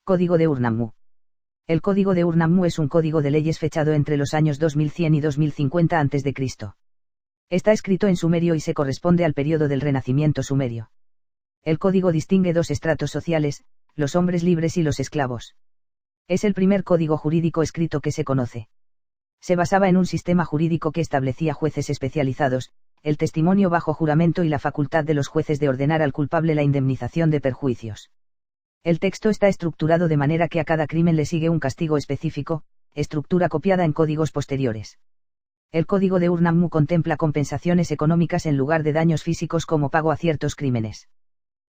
Código de Urnammu. El Código de Urnammu es un código de leyes fechado entre los años 2100 y 2050 a.C. Está escrito en sumerio y se corresponde al periodo del Renacimiento sumerio. El código distingue dos estratos sociales, los hombres libres y los esclavos. Es el primer código jurídico escrito que se conoce. Se basaba en un sistema jurídico que establecía jueces especializados, el testimonio bajo juramento y la facultad de los jueces de ordenar al culpable la indemnización de perjuicios. El texto está estructurado de manera que a cada crimen le sigue un castigo específico, estructura copiada en códigos posteriores. El Código de Urnammu contempla compensaciones económicas en lugar de daños físicos como pago a ciertos crímenes.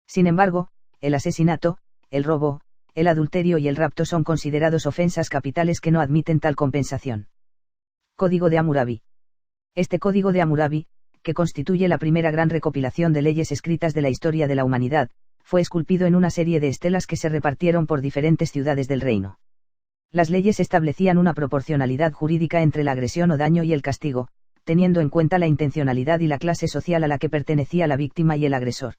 Sin embargo, el asesinato, el robo, el adulterio y el rapto son considerados ofensas capitales que no admiten tal compensación. Código de Hammurabi. Este Código de Hammurabi, que constituye la primera gran recopilación de leyes escritas de la historia de la humanidad, fue esculpido en una serie de estelas que se repartieron por diferentes ciudades del reino. Las leyes establecían una proporcionalidad jurídica entre la agresión o daño y el castigo, teniendo en cuenta la intencionalidad y la clase social a la que pertenecía la víctima y el agresor.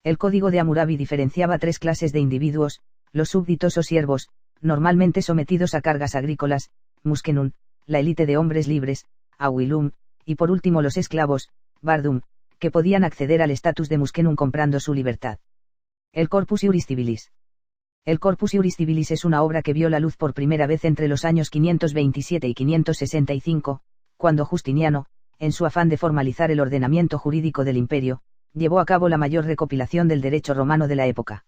El Código de Hammurabi diferenciaba tres clases de individuos: los súbditos o siervos, normalmente sometidos a cargas agrícolas, muskenun, la élite de hombres libres, awilum, y por último los esclavos, bardum, que podían acceder al estatus de muskenun comprando su libertad. El Corpus Iuris Civilis. El Corpus Iuris Civilis es una obra que vio la luz por primera vez entre los años 527 y 565, cuando Justiniano, en su afán de formalizar el ordenamiento jurídico del imperio, llevó a cabo la mayor recopilación del derecho romano de la época.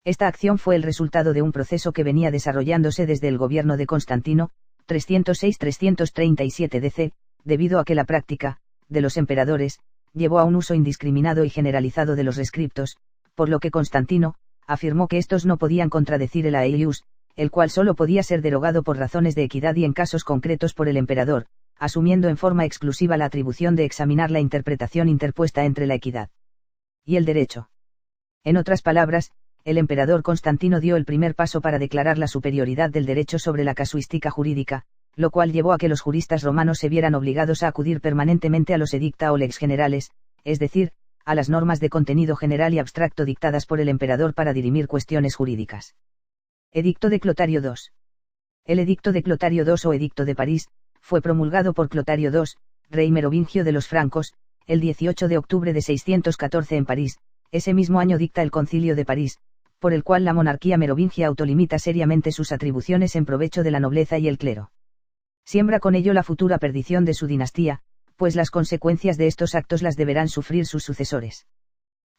Esta acción fue el resultado de un proceso que venía desarrollándose desde el gobierno de Constantino, 306-337 DC, debido a que la práctica, de los emperadores, llevó a un uso indiscriminado y generalizado de los rescriptos, por lo que Constantino afirmó que estos no podían contradecir el Aeius, el cual solo podía ser derogado por razones de equidad y en casos concretos por el emperador, asumiendo en forma exclusiva la atribución de examinar la interpretación interpuesta entre la equidad y el derecho. En otras palabras, el emperador Constantino dio el primer paso para declarar la superioridad del derecho sobre la casuística jurídica, lo cual llevó a que los juristas romanos se vieran obligados a acudir permanentemente a los edicta o lex generales, es decir, a las normas de contenido general y abstracto dictadas por el emperador para dirimir cuestiones jurídicas. Edicto de Clotario II. El Edicto de Clotario II o Edicto de París, fue promulgado por Clotario II, rey merovingio de los francos, el 18 de octubre de 614 en París. Ese mismo año dicta el Concilio de París, por el cual la monarquía merovingia autolimita seriamente sus atribuciones en provecho de la nobleza y el clero. Siembra con ello la futura perdición de su dinastía, pues las consecuencias de estos actos las deberán sufrir sus sucesores.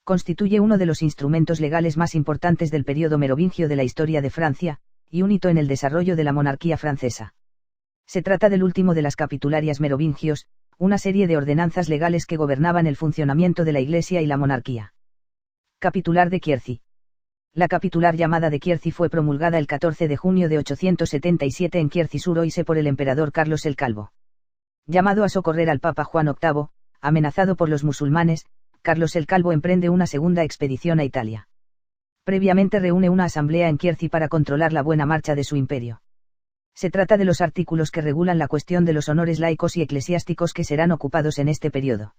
Constituye uno de los instrumentos legales más importantes del período merovingio de la historia de Francia, y un hito en el desarrollo de la monarquía francesa. Se trata del último de las capitularias merovingios, una serie de ordenanzas legales que gobernaban el funcionamiento de la Iglesia y la monarquía. Capitular de Quierci. La capitular llamada de Quierci fue promulgada el 14 de junio de 877 en Quierci-sur-Oise por el emperador Carlos el Calvo. Llamado a socorrer al Papa Juan VIII, amenazado por los musulmanes, Carlos el Calvo emprende una segunda expedición a Italia. Previamente reúne una asamblea en Quierci para controlar la buena marcha de su imperio. Se trata de los artículos que regulan la cuestión de los honores laicos y eclesiásticos que serán ocupados en este periodo.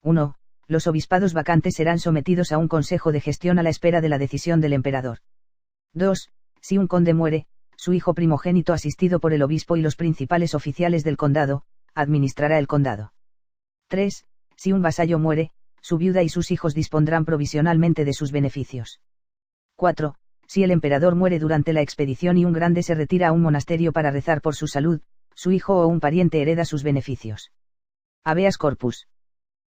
1. Los obispados vacantes serán sometidos a un consejo de gestión a la espera de la decisión del emperador. 2. Si un conde muere, su hijo primogénito asistido por el obispo y los principales oficiales del condado, administrará el condado. 3. Si un vasallo muere, su viuda y sus hijos dispondrán provisionalmente de sus beneficios. 4. Si el emperador muere durante la expedición y un grande se retira a un monasterio para rezar por su salud, su hijo o un pariente hereda sus beneficios. Habeas corpus.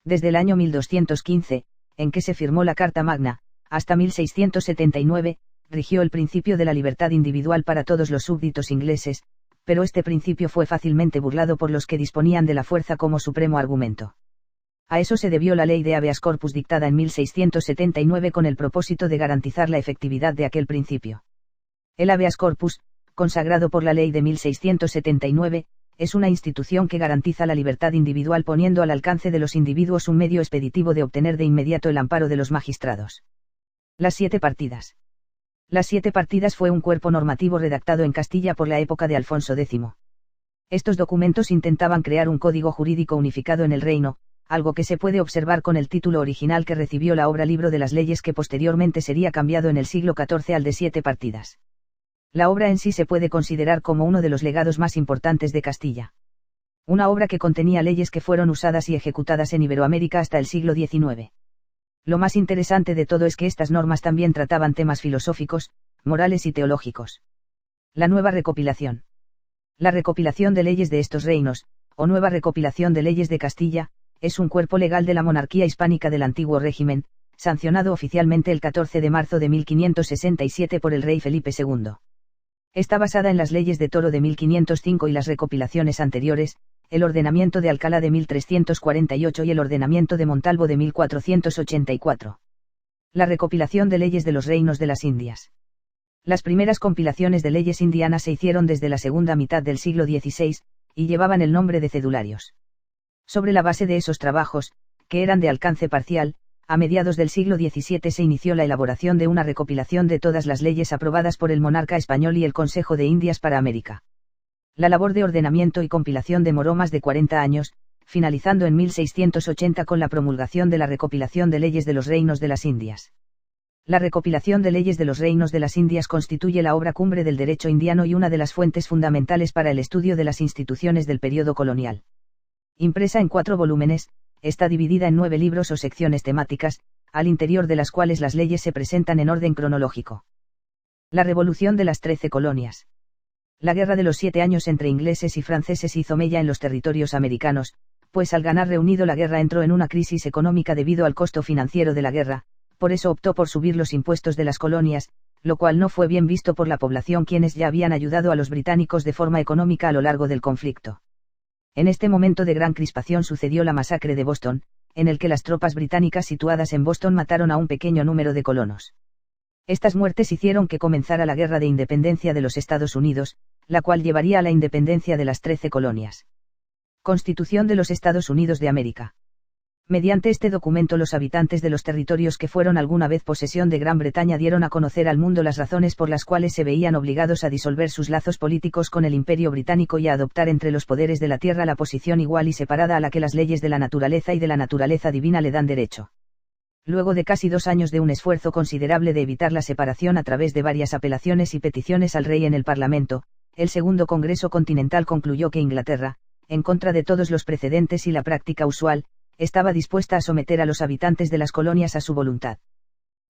Desde el año 1215, en que se firmó la Carta Magna, hasta 1679, rigió el principio de la libertad individual para todos los súbditos ingleses, pero este principio fue fácilmente burlado por los que disponían de la fuerza como supremo argumento. A eso se debió la ley de habeas corpus dictada en 1679 con el propósito de garantizar la efectividad de aquel principio. El habeas corpus, consagrado por la ley de 1679, es una institución que garantiza la libertad individual poniendo al alcance de los individuos un medio expeditivo de obtener de inmediato el amparo de los magistrados. Las 7 partidas. Las 7 partidas fue un cuerpo normativo redactado en Castilla por la época de Alfonso X. Estos documentos intentaban crear un código jurídico unificado en el reino, algo que se puede observar con el título original que recibió la obra Libro de las Leyes, que posteriormente sería cambiado en el siglo XIV al de 7 partidas. La obra en sí se puede considerar como uno de los legados más importantes de Castilla. Una obra que contenía leyes que fueron usadas y ejecutadas en Iberoamérica hasta el siglo XIX. Lo más interesante de todo es que estas normas también trataban temas filosóficos, morales y teológicos. La nueva recopilación. La recopilación de leyes de estos reinos, o nueva recopilación de leyes de Castilla, es un cuerpo legal de la monarquía hispánica del antiguo régimen, sancionado oficialmente el 14 de marzo de 1567 por el rey Felipe II. Está basada en las leyes de Toro de 1505 y las recopilaciones anteriores, el ordenamiento de Alcalá de 1348 y el ordenamiento de Montalvo de 1484. La recopilación de leyes de los reinos de las Indias. Las primeras compilaciones de leyes indianas se hicieron desde la segunda mitad del siglo XVI, y llevaban el nombre de cedularios. Sobre la base de esos trabajos, que eran de alcance parcial, a mediados del siglo XVII se inició la elaboración de una recopilación de todas las leyes aprobadas por el monarca español y el Consejo de Indias para América. La labor de ordenamiento y compilación demoró más de 40 años, finalizando en 1680 con la promulgación de la recopilación de leyes de los reinos de las Indias. La recopilación de leyes de los reinos de las Indias constituye la obra cumbre del derecho indiano y una de las fuentes fundamentales para el estudio de las instituciones del período colonial. Impresa en 4 volúmenes, está dividida en 9 libros o secciones temáticas, al interior de las cuales las leyes se presentan en orden cronológico. La revolución de las 13 colonias. La guerra de los 7 años entre ingleses y franceses hizo mella en los territorios americanos, pues al ganar Reino Unido la guerra entró en una crisis económica debido al costo financiero de la guerra, por eso optó por subir los impuestos de las colonias, lo cual no fue bien visto por la población quienes ya habían ayudado a los británicos de forma económica a lo largo del conflicto. En este momento de gran crispación sucedió la masacre de Boston, en el que las tropas británicas situadas en Boston mataron a un pequeño número de colonos. Estas muertes hicieron que comenzara la Guerra de Independencia de los Estados Unidos, la cual llevaría a la independencia de las 13 colonias. Constitución de los Estados Unidos de América. Mediante este documento los habitantes de los territorios que fueron alguna vez posesión de Gran Bretaña dieron a conocer al mundo las razones por las cuales se veían obligados a disolver sus lazos políticos con el Imperio Británico y a adoptar entre los poderes de la tierra la posición igual y separada a la que las leyes de la naturaleza y de la naturaleza divina le dan derecho. Luego de casi 2 años de un esfuerzo considerable de evitar la separación a través de varias apelaciones y peticiones al rey en el Parlamento, el Segundo Congreso Continental concluyó que Inglaterra, en contra de todos los precedentes y la práctica usual, estaba dispuesta a someter a los habitantes de las colonias a su voluntad.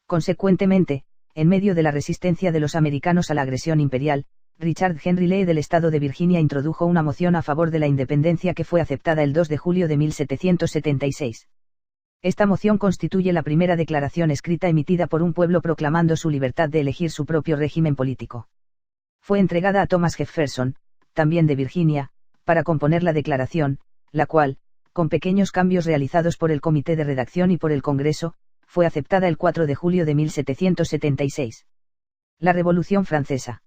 Consecuentemente, en medio de la resistencia de los americanos a la agresión imperial, Richard Henry Lee del estado de Virginia introdujo una moción a favor de la independencia que fue aceptada el 2 de julio de 1776. Esta moción constituye la primera declaración escrita emitida por un pueblo proclamando su libertad de elegir su propio régimen político. Fue entregada a Thomas Jefferson, también de Virginia, para componer la declaración, la cual, con pequeños cambios realizados por el Comité de Redacción y por el Congreso, fue aceptada el 4 de julio de 1776. La Revolución Francesa.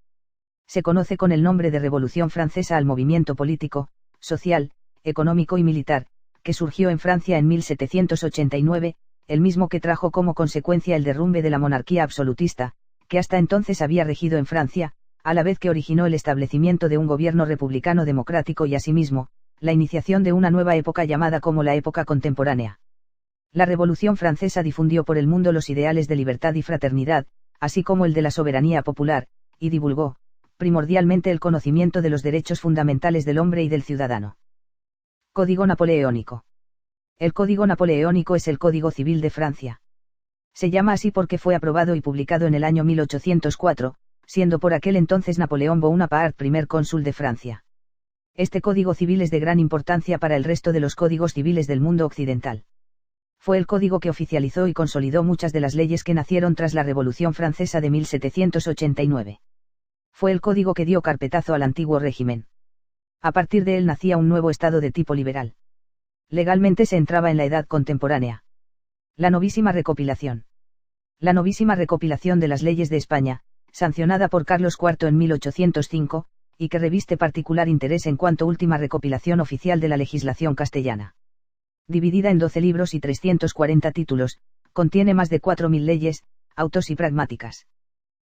Se conoce con el nombre de Revolución Francesa al movimiento político, social, económico y militar, que surgió en Francia en 1789, el mismo que trajo como consecuencia el derrumbe de la monarquía absolutista, que hasta entonces había regido en Francia, a la vez que originó el establecimiento de un gobierno republicano democrático y asimismo, la iniciación de una nueva época llamada como la época contemporánea. La Revolución Francesa difundió por el mundo los ideales de libertad y fraternidad, así como el de la soberanía popular, y divulgó, primordialmente el conocimiento de los derechos fundamentales del hombre y del ciudadano. Código Napoleónico. El Código Napoleónico es el Código Civil de Francia. Se llama así porque fue aprobado y publicado en el año 1804, siendo por aquel entonces Napoleón Bonaparte primer cónsul de Francia. Este Código Civil es de gran importancia para el resto de los códigos civiles del mundo occidental. Fue el código que oficializó y consolidó muchas de las leyes que nacieron tras la Revolución Francesa de 1789. Fue el código que dio carpetazo al antiguo régimen. A partir de él nacía un nuevo Estado de tipo liberal. Legalmente se entraba en la edad contemporánea. La novísima recopilación. La novísima recopilación de las leyes de España, sancionada por Carlos IV en 1805, y que reviste particular interés en cuanto última recopilación oficial de la legislación castellana. Dividida en 12 libros y 340 títulos, contiene más de 4.000 leyes, autos y pragmáticas.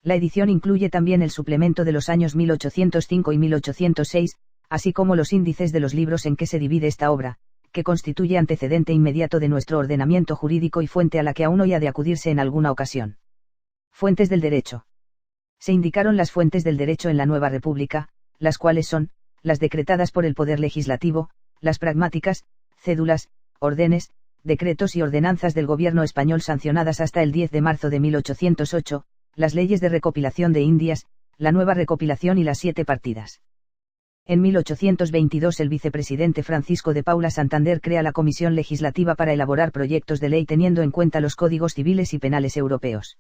La edición incluye también el suplemento de los años 1805 y 1806, así como los índices de los libros en que se divide esta obra, que constituye antecedente inmediato de nuestro ordenamiento jurídico y fuente a la que aún hoy ha de acudirse en alguna ocasión. Fuentes del derecho. Se indicaron las fuentes del derecho en la nueva república, las cuales son, las decretadas por el poder legislativo, las pragmáticas, cédulas, órdenes, decretos y ordenanzas del gobierno español sancionadas hasta el 10 de marzo de 1808, las leyes de recopilación de Indias, la nueva recopilación y las 7 partidas. En 1822 el vicepresidente Francisco de Paula Santander crea la Comisión Legislativa para elaborar proyectos de ley teniendo en cuenta los códigos civiles y penales europeos.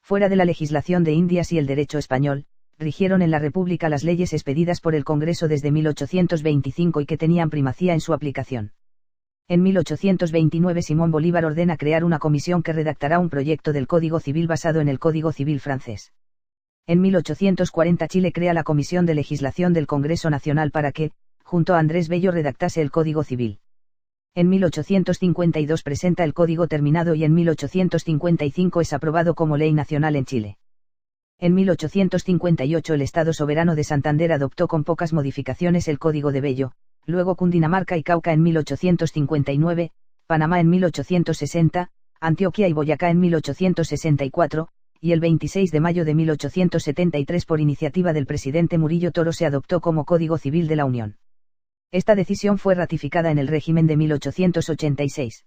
Fuera de la legislación de Indias y el derecho español, rigieron en la República las leyes expedidas por el Congreso desde 1825 y que tenían primacía en su aplicación. En 1829 Simón Bolívar ordena crear una comisión que redactará un proyecto del Código Civil basado en el Código Civil francés. En 1840 Chile crea la Comisión de Legislación del Congreso Nacional para que, junto a Andrés Bello, redactase el Código Civil. En 1852 presenta el Código terminado y en 1855 es aprobado como ley nacional en Chile. En 1858 el Estado soberano de Santander adoptó con pocas modificaciones el Código de Bello, luego Cundinamarca y Cauca en 1859, Panamá en 1860, Antioquia y Boyacá en 1864, y el 26 de mayo de 1873 por iniciativa del presidente Murillo Toro se adoptó como Código Civil de la Unión. Esta decisión fue ratificada en el régimen de 1886.